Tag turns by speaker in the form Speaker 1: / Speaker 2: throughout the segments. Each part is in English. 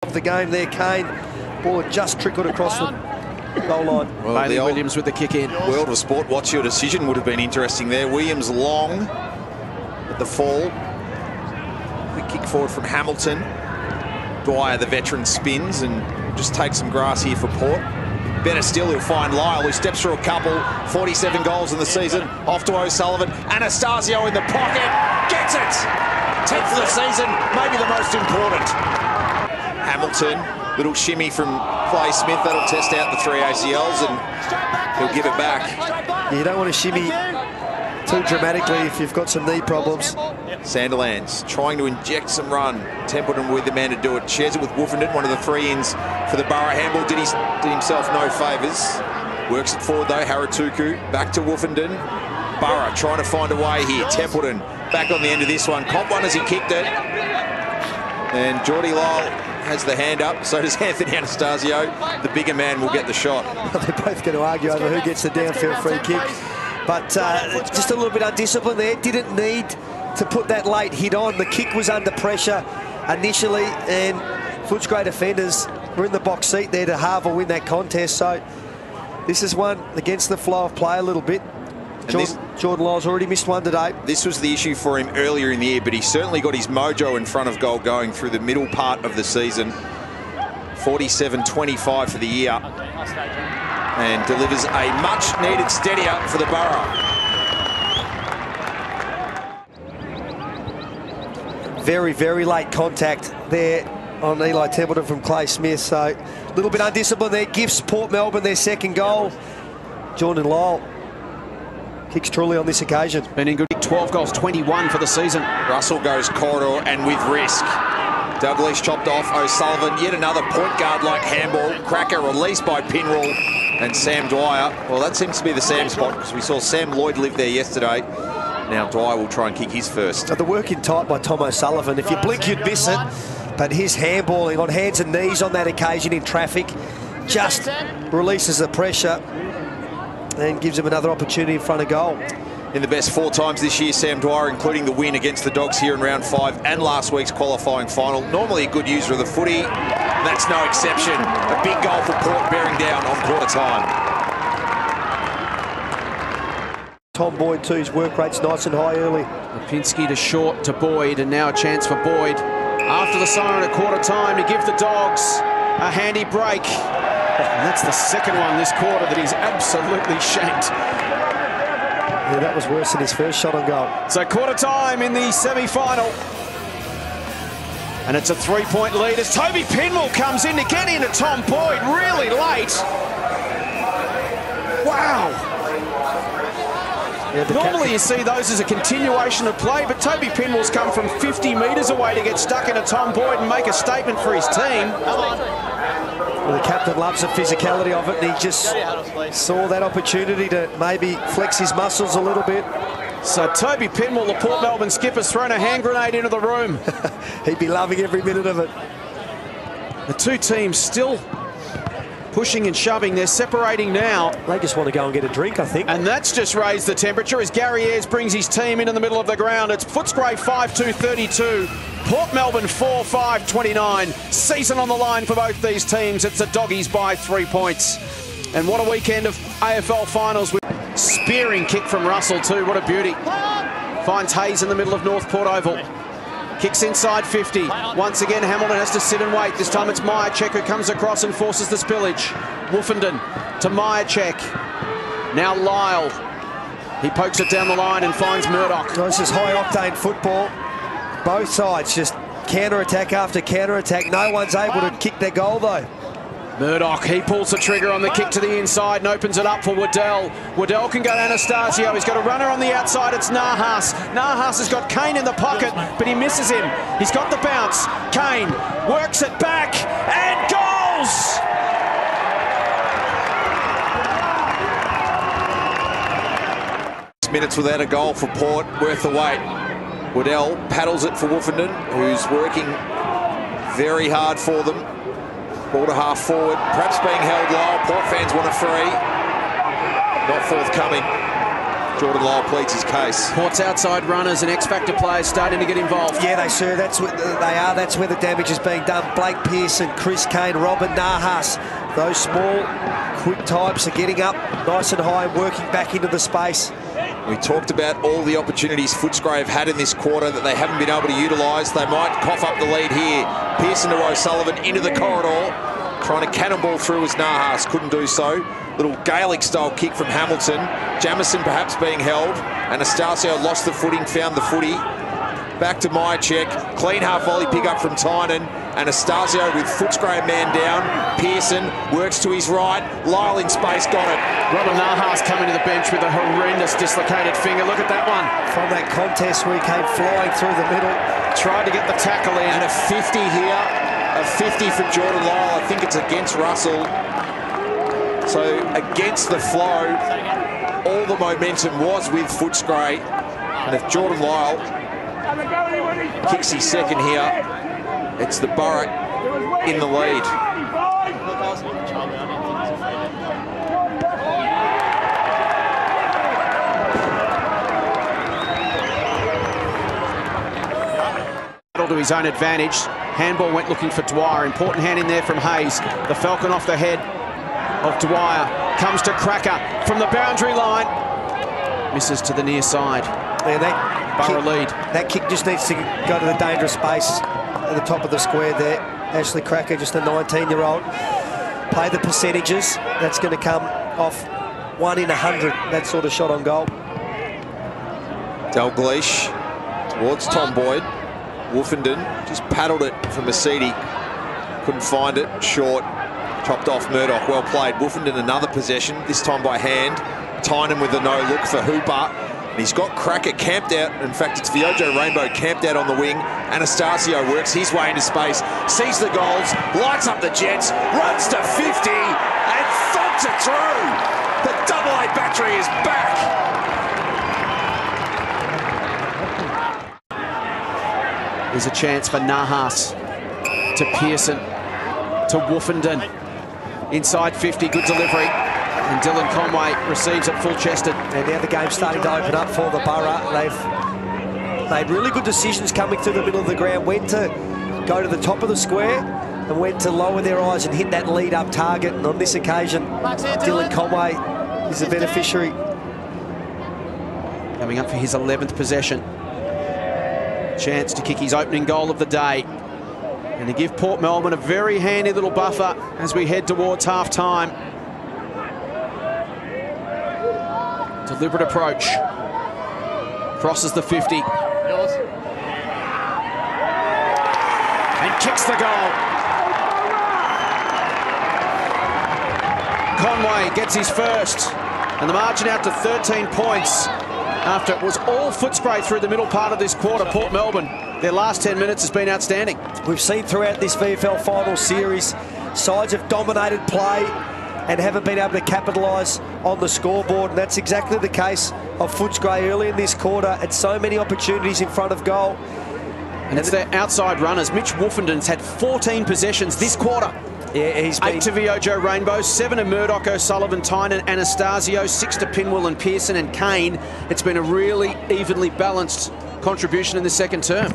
Speaker 1: of the game there, Kane. Ball just trickled across the goal line.
Speaker 2: Well, Bailey Williams with the kick in. World of Sport, what's your decision would have been interesting there. Williams long at the fall. Quick kick forward from Hamilton. Dwyer, the veteran, spins and just takes some grass here for Port. Better still, he'll find Lyle, who steps through a couple. 47 goals in the season. Off to O'Sullivan. Anastasio in the pocket. Gets it! 10th of the season, maybe the most important. Hamilton, little shimmy from Clay Smith. That'll test out the 3 ACLs and he'll give it back.
Speaker 1: Yeah, you don't want to shimmy too dramatically if you've got some knee problems.
Speaker 2: Sandilands trying to inject some run. Templeton with the man to do it. Shares it with Woofenden, one of the 3 ins for the Borough handball. Did himself no favours. Works it forward though, Haratuku. Back to Woofenden. Borough trying to find a way here. Templeton back on the end of this one. Caught one as he kicked it. And Geordie Lyle has the hand up. So does Anthony Anastasio. The bigger man will get the shot.
Speaker 1: They're both going to argue over who gets the downfield free kick. But just a little bit undisciplined there. Didn't need to put that late hit on. The kick was under pressure initially, and Footscray defenders were in the box seat there to halve or win that contest. So this is one against the flow of play a little bit. Jordan Lyle's already missed one today.
Speaker 2: This was the issue for him earlier in the year, but he certainly got his mojo in front of goal going through the middle part of the season. 47-25 for the year, and delivers a much-needed steadier for the Borough.
Speaker 1: Very, very late contact there on Eli Templeton from Clay Smith. So a little bit undisciplined there. Gives Port Melbourne their second goal. Jordan Lyle kicks truly on this occasion.
Speaker 3: Been in good. 12 goals, 21 for the season.
Speaker 2: Russell goes corridor and with risk. Douglas chopped off. O'Sullivan, yet another point guard-like handball. Cracker released by Pinrall and Sam Dwyer. Well, that seems to be the Sam spot because we saw Sam Lloyd live there yesterday. Now Dwyer will try and kick his first.
Speaker 1: The work in tight by Tom O'Sullivan. If you blink, you'd miss it. But his handballing on hands and knees on that occasion in traffic just releases the pressure and gives him another opportunity in front of goal.
Speaker 2: In the best 4 times this year, Sam Dwyer, including the win against the Dogs here in round 5 and last week's qualifying final. Normally a good user of the footy. That's no exception. A big goal for Port bearing down on quarter time.
Speaker 1: Tom Boyd too, his work rate's nice and high early.
Speaker 3: Lipinski to short to Boyd, and now a chance for Boyd. After the siren at quarter time to give the Dogs a handy break. And that's the second one this quarter that he's absolutely shanked.
Speaker 1: Yeah, that was worse than his first shot on goal.
Speaker 3: So quarter time in the semi-final. And it's a 3-point lead as Toby Pinwell comes in to get into Tom Boyd really late. Wow. Yeah, normally you see those as a continuation of play, but Toby Pinwell's come from 50 metres away to get stuck into Tom Boyd and make a statement for his team.
Speaker 1: Well, the captain loves the physicality of it, and he just saw that opportunity to maybe flex his muscles a little bit.
Speaker 3: So Toby Pinwell, the Port Melbourne skipper's thrown a hand grenade into the room.
Speaker 1: He'd be loving every minute of it.
Speaker 3: The two teams still pushing and shoving. They're separating now.
Speaker 1: They just want to go and get a drink, I think.
Speaker 3: And that's just raised the temperature as Gary Ayres brings his team into the middle of the ground. It's Footscray 5-2-32. Port Melbourne 4-5-29. Season on the line for both these teams. It's the Doggies by 3 points. And what a weekend of AFL finals with spearing kick from Russell too. What a beauty. Finds Hayes in the middle of North Port Oval. Kicks inside 50. Once again, Hamilton has to sit and wait. This time it's Myercheck who comes across and forces the spillage. Woofenden to Myercheck. Now Lyle. He pokes it down the line and finds Murdoch.
Speaker 1: This is high-octane football. Both sides just counter-attack after counter-attack. No one's able to kick their goal, though.
Speaker 3: Murdoch, he pulls the trigger on the kick to the inside and opens it up for Waddell. Waddell can go to Anastasio. He's got a runner on the outside. It's Nahas. Nahas has got Kane in the pocket, but he misses him. He's got the bounce. Kane works it back and goals!
Speaker 2: Minutes without a goal for Port, worth the wait. Waddell paddles it for Woofenden, who's working very hard for them. Ball to half forward, perhaps being held low. Port fans want a free. Not forthcoming. Jordan Lyle pleads his case.
Speaker 3: Port's outside runners and X-Factor players starting to get involved.
Speaker 1: Yeah, they sure. That's what they are. That's where the damage is being done. Blake Pearson, Chris Kane, Robin Nahas. Those small, quick types are getting up nice and high and working back into the space.
Speaker 2: We talked about all the opportunities Footscray have had in this quarter that they haven't been able to utilise. They might cough up the lead here. Pearson to O'Sullivan into the corridor. Trying to cannonball through as Nahas couldn't do so. Little Gaelic-style kick from Hamilton. Jamison perhaps being held. Anastasio lost the footing, found the footy. Back to Myercheck. Clean half volley pick up from Tynan. Anastasio with Footscray man down. Pearson works to his right. Lyle in space, got it.
Speaker 3: Robin Nahas coming to the bench with a horrendous dislocated finger. Look at that one.
Speaker 1: From that contest where he came flying through the middle.
Speaker 3: Tried to get the tackle in.
Speaker 2: And a 50 here. A 50 for Jordan Lyle. I think it's against Russell. So against the flow, all the momentum was with Footscray. And if Jordan Lyle kicks his second here, it's the Borough in the lead.
Speaker 3: To his own advantage. Handball went looking for Dwyer. Important hand in there from Hayes. The Falcon off the head of Dwyer. Comes to Cracker from the boundary line. Misses to the near side.
Speaker 1: Yeah, that
Speaker 3: Borough
Speaker 1: kick,
Speaker 3: lead.
Speaker 1: That kick just needs to go to the dangerous space at the top of the square there. Ashley Cracker, just a 19-year-old. Play the percentages. That's going to come off 1 in 100. That sort of shot on goal.
Speaker 2: Dalgleish towards Tom Boyd. Woofenden just paddled it for Mercedes. Couldn't find it. Short. Chopped off Murdoch. Well played. Woofenden another possession, this time by hand. Tynan with a no-look for Hooper. And he's got Cracker camped out. In fact, it's Viojo Rainbow camped out on the wing. Anastasio works his way into space. Sees the goals. Lights up the Jets. Runs to 50. And thumps it through. The AA battery is back.
Speaker 3: There's a chance for Nahas to Pearson to Woofenden. Inside 50, good delivery. And Dylan Conway receives it full-chested.
Speaker 1: And now the game's starting to open up for the Borough. They've made really good decisions coming through the middle of the ground. When to go to the top of the square and when to lower their eyes and hit that lead-up target. And on this occasion, Dylan Conway is the beneficiary.
Speaker 3: Coming up for his 11th possession. Chance to kick his opening goal of the day. And to give Port Melbourne a very handy little buffer as we head towards half-time. Deliberate approach. Crosses the 50. And kicks the goal. Conway gets his first. And the margin out to 13 points. After it was all Footscray through the middle part of this quarter, Port Melbourne, their last 10 minutes has been outstanding.
Speaker 1: We've seen throughout this VFL final series, sides have dominated play and haven't been able to capitalise on the scoreboard. And that's exactly the case of Footscray early in this quarter. Had so many opportunities in front of goal.
Speaker 3: And it's their outside runners. Mitch Woofenden's had 14 possessions this quarter.
Speaker 1: Yeah, he's been
Speaker 3: 8 to Viojo Rainbow, 7 to Murdoch, O'Sullivan, Tynan, Anastasio, 6 to Pinwell and Pearson and Kane. It's been a really evenly balanced contribution in the second term.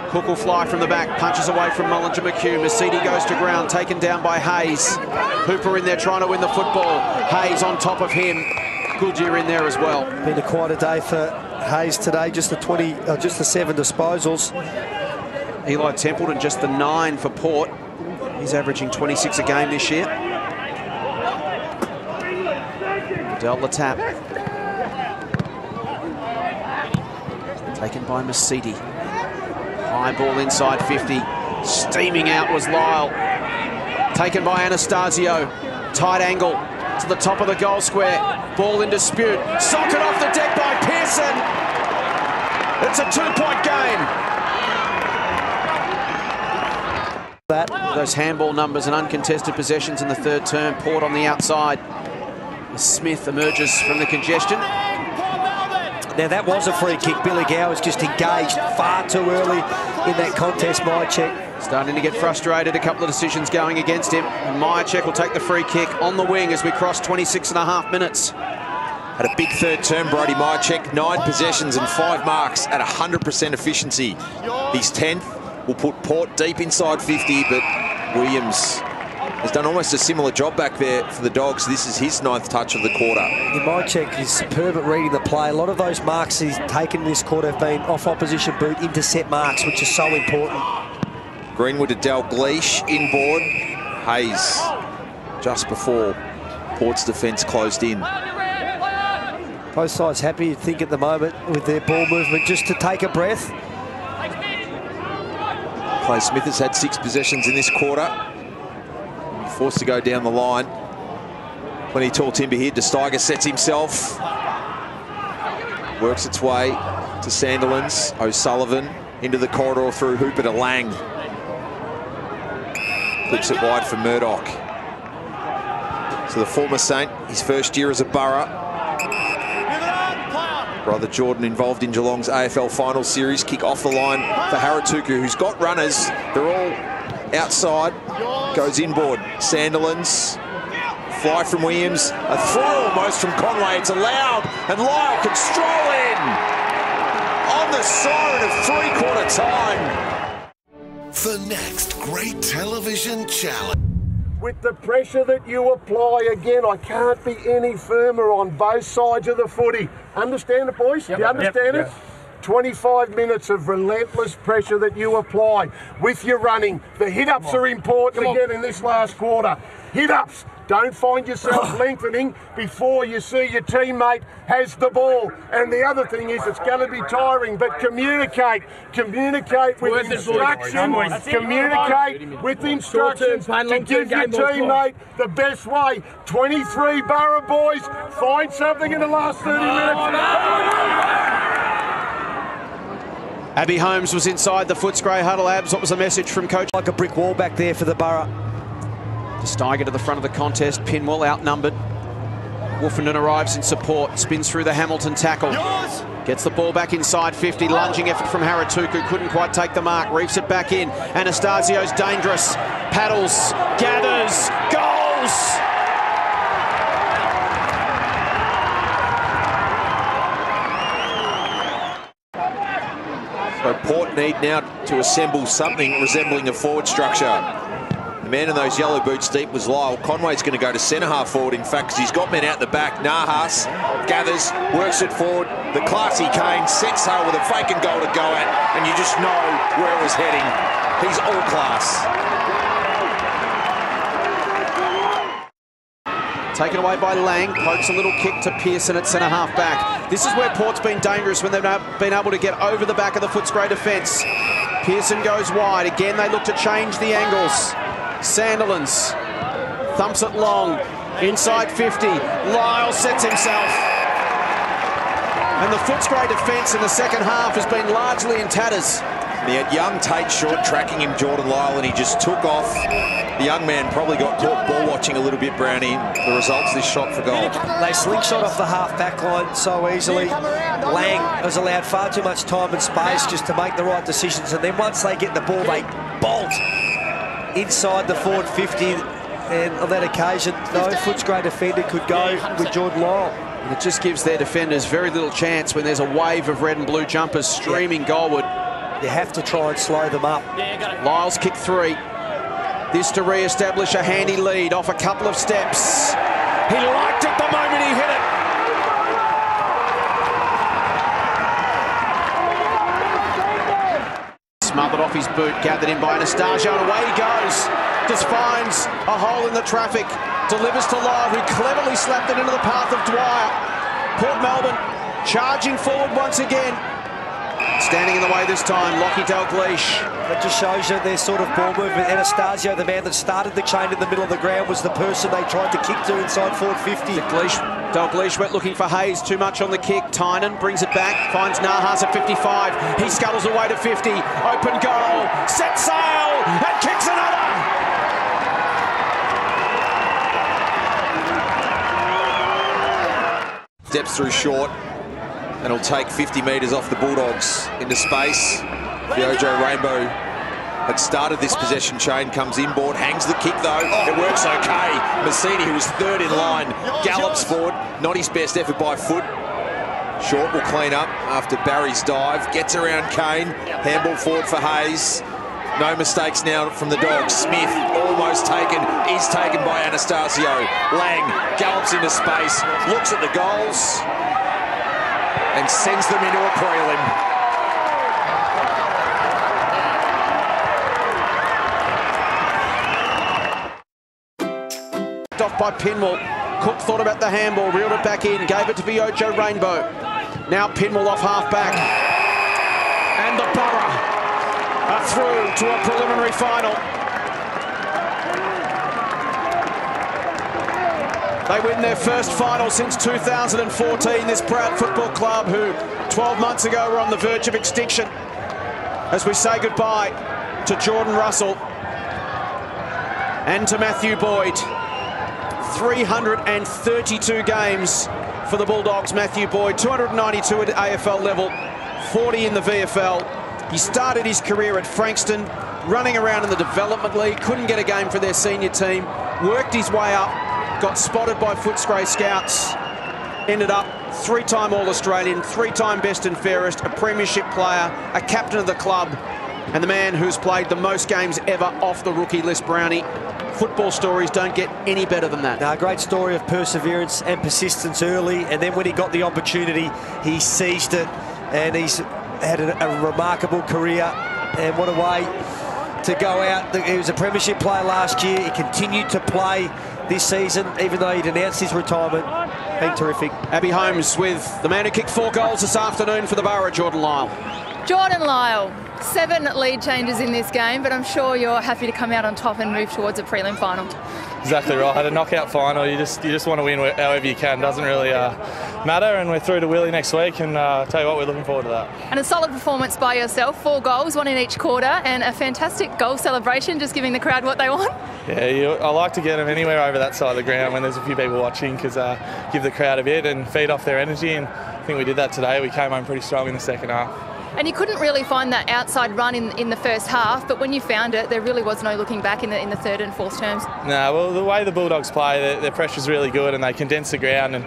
Speaker 3: Cook will fly from the back, punches away from Mullinger McHugh. Mercedes goes to ground, taken down by Hayes. Hooper in there trying to win the football. Hayes on top of him. Goodyear in there as well.
Speaker 1: Been quite a day for Hayes today, just the 7 disposals.
Speaker 3: Eli Templeton just the 9 for Port. He's averaging 26 a game this year. Del the tap. Taken by Mercedes. High ball inside 50. Steaming out was Lyle. Taken by Anastasio. Tight angle to the top of the goal square. Ball in dispute. Socket off the deck by Pearson. It's a 2-point game. Those handball numbers and uncontested possessions in the third term. Port on the outside. Smith emerges from the congestion.
Speaker 1: Now that was a free kick. Billy Gow was just engaged far too early in that contest, Myercheck.
Speaker 3: Starting to get frustrated, a couple of decisions going against him. And Myercheck will take the free kick on the wing as we cross 26.5 minutes.
Speaker 2: Had a big third term, Brody Myercheck, 9 possessions and 5 marks at 100% efficiency. His 10th will put Port deep inside 50, but Williams has done almost a similar job back there for the Dogs. This is his 9th touch of the quarter.
Speaker 1: Myercheck is superb at reading the play. A lot of those marks he's taken in this quarter have been off opposition boot intercept marks, which is so important.
Speaker 2: Greenwood to Dalgleish inboard. Hayes just before Port's defence closed in.
Speaker 1: Both sides happy, you'd think, at the moment with their ball movement, just to take a breath.
Speaker 2: Clay Smith has had 6 possessions in this quarter. He's forced to go down the line. Plenty of tall timber here. De Steiger sets himself. Works its way to Sandilands. O'Sullivan into the corridor through Hooper to Lang. Flips it wide for Murdoch. So the former Saint, his first year as a Borough. Brother Jordan involved in Geelong's AFL final series. Kick off the line for Haratuku, who's got runners. They're all outside. Goes inboard. Sandilands. Fly from Williams. A throw almost from Conway. It's allowed. And Lyle can stroll in. On the siren of three-quarter time.
Speaker 4: The next great television challenge.
Speaker 5: With the pressure that you apply, again, I can't be any firmer on both sides of the footy. Understand it, boys?
Speaker 6: Yep.
Speaker 5: You understand it? 25 minutes of relentless pressure that you apply with your running. The hit-ups are important again in this last quarter. Hit-ups. Don't find yourself lengthening before you see your teammate has the ball. And the other thing is, it's going to be tiring, but communicate. Communicate with instruction. Communicate with instructions to give your teammate the best way. 23 Borough boys, find something in the last 30 minutes.
Speaker 3: Abby Holmes was inside the Footscray huddle. Abs, what was the message from coach?
Speaker 1: Like a brick wall back there for the Borough.
Speaker 3: De Steiger to the front of the contest. Pinwell outnumbered. Wolfenden arrives in support. Spins through the Hamilton tackle. Gets the ball back inside 50. Lunging effort from Haratuku. Couldn't quite take the mark. Reefs it back in. Anastasio's dangerous. Paddles. Gathers. Goals!
Speaker 2: So Port need now to assemble something resembling a forward structure. The man in those yellow boots deep was Lyle. Conway's going to go to centre-half forward, in fact, because he's got men out the back. Nahas gathers, works it forward. The classy Kane sets sail with a fake and goal to go at, and you just know where it was heading. He's all class.
Speaker 3: Taken away by Lang, pokes a little kick to Pearson at centre-half back. This is where Port's been dangerous when they've been able to get over the back of the Footscray defence. Pearson goes wide. Again, they look to change the angles. Sandilands thumps it long, inside 50. Lyle sets himself. And the Footscray defence in the second half has been largely in tatters.
Speaker 2: And he had young Tate Short tracking him, Jordan Lyle, and he just took off. The young man probably got caught ball watching a little bit, Brownie. The results, this shot for goal.
Speaker 1: They slingshot off the half-back line so easily. Lang has allowed far too much time and space just to make the right decisions. And then once they get the ball, they bolt inside the forward 50. And on that occasion, no Footscray defender could go with Jordan Lyle.
Speaker 3: And it just gives their defenders very little chance when there's a wave of red and blue jumpers streaming goalward.
Speaker 1: You have to try and slow them up.
Speaker 3: Lyle's kick 3. This to re-establish a handy lead off a couple of steps. He liked it the moment he hit it. Smothered off his boot, gathered in by Anastasio, and away he goes. Just finds a hole in the traffic. Delivers to Lyle, who cleverly slapped it into the path of Dwyer. Port Melbourne charging forward once again. Standing in the way this time, Lockie Dalgleish.
Speaker 1: That just shows you their sort of ball movement. Anastasio, the man that started the chain in the middle of the ground, was the person they tried to kick to inside forward 50.
Speaker 3: Dalgleish went looking for Hayes, too much on the kick. Tynan brings it back, finds Nahas at 55. He scuttles away to 50. Open goal, set sail, and kicks another.
Speaker 2: Steps through short, and he'll take 50 metres off the Bulldogs into space. The Ojo Rainbow had started this possession chain, comes inboard, hangs the kick though. It works okay. Massini, who was third in line, gallops forward. Not his best effort by foot. Short will clean up after Barry's dive. Gets around Kane. Handball forward for Hayes. No mistakes now from the Dogs. Smith almost taken. Is taken by Anastasio. Lang gallops into space. Looks at the goals. And sends them into a prelim.
Speaker 3: Off by Pinwell. Cook thought about the handball, reeled it back in, gave it to Viojo Rainbow. Now Pinwell off half-back. And the Borough are through to a preliminary final. They win their first final since 2014, this proud football club who 12 months ago were on the verge of extinction. As we say goodbye to Jordan Russell and to Matthew Boyd. 332 games for the Bulldogs. Matthew Boyd, 292 at AFL level, 40 in the VFL. He started his career at Frankston, running around in the Development League, couldn't get a game for their senior team, worked his way up, got spotted by Footscray scouts, ended up three-time All-Australian, three-time best and fairest, a premiership player, a captain of the club, and the man who's played the most games ever off the rookie list, Brownie. Football stories don't get any better than that.
Speaker 1: No, a great story of perseverance and persistence early, and then when he got the opportunity, he seized it, and he's had a remarkable career. And what a way to go out. He was a premiership player last year. He continued to play this season, even though he'd announced his retirement. Been terrific.
Speaker 3: Abby Holmes with the man who kicked 4 goals this afternoon for the Borough, Jordan Lyle.
Speaker 6: Jordan Lyle, 7 lead changes in this game, but I'm sure you're happy to come out on top and move towards a prelim final.
Speaker 7: Exactly right. Had a knockout final. You just want to win however you can. Doesn't really matter. And we're through to Willie next week. And tell you what, we're looking forward to that.
Speaker 6: And a solid performance by yourself. 4 goals, 1 in each quarter, and a fantastic goal celebration, just giving the crowd what they want.
Speaker 7: Yeah, I like to get them anywhere over that side of the ground when there's a few people watching, because give the crowd a bit and feed off their energy. And I think we did that today. We came home pretty strong in the second half.
Speaker 6: And you couldn't really find that outside run in the first half, but when you found it, there really was no looking back in the third and fourth terms.
Speaker 7: No, well, the way the Bulldogs play, their pressure's really good, and they condense the ground, and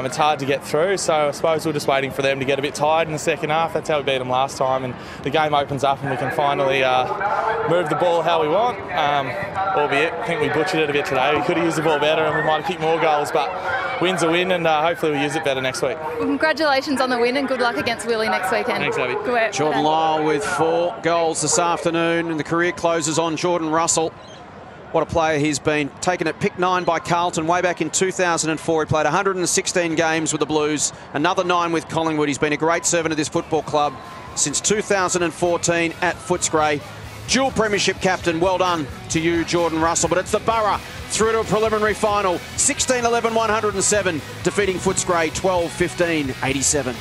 Speaker 7: it's hard to get through. So I suppose we're just waiting for them to get a bit tired in the second half. That's how we beat them last time, and the game opens up and we can finally move the ball how we want. Albeit, I think we butchered it a bit today. We could have used the ball better and we might have kicked more goals, but win's a win, and hopefully we use it better next week.
Speaker 6: Well, congratulations on the win, and good luck against Willie next weekend.
Speaker 7: Thanks, Abby.
Speaker 3: Jordan Lyle with 4 goals this afternoon, and the career closes on Jordan Russell. What a player he's been. Taken at pick 9 by Carlton way back in 2004. He played 116 games with the Blues, another 9 with Collingwood. He's been a great servant of this football club since 2014 at Footscray. Dual premiership captain. Well done to you, Jordan Russell. But it's the Borough through to a preliminary final. 16-11-107, defeating Footscray 12-15-87.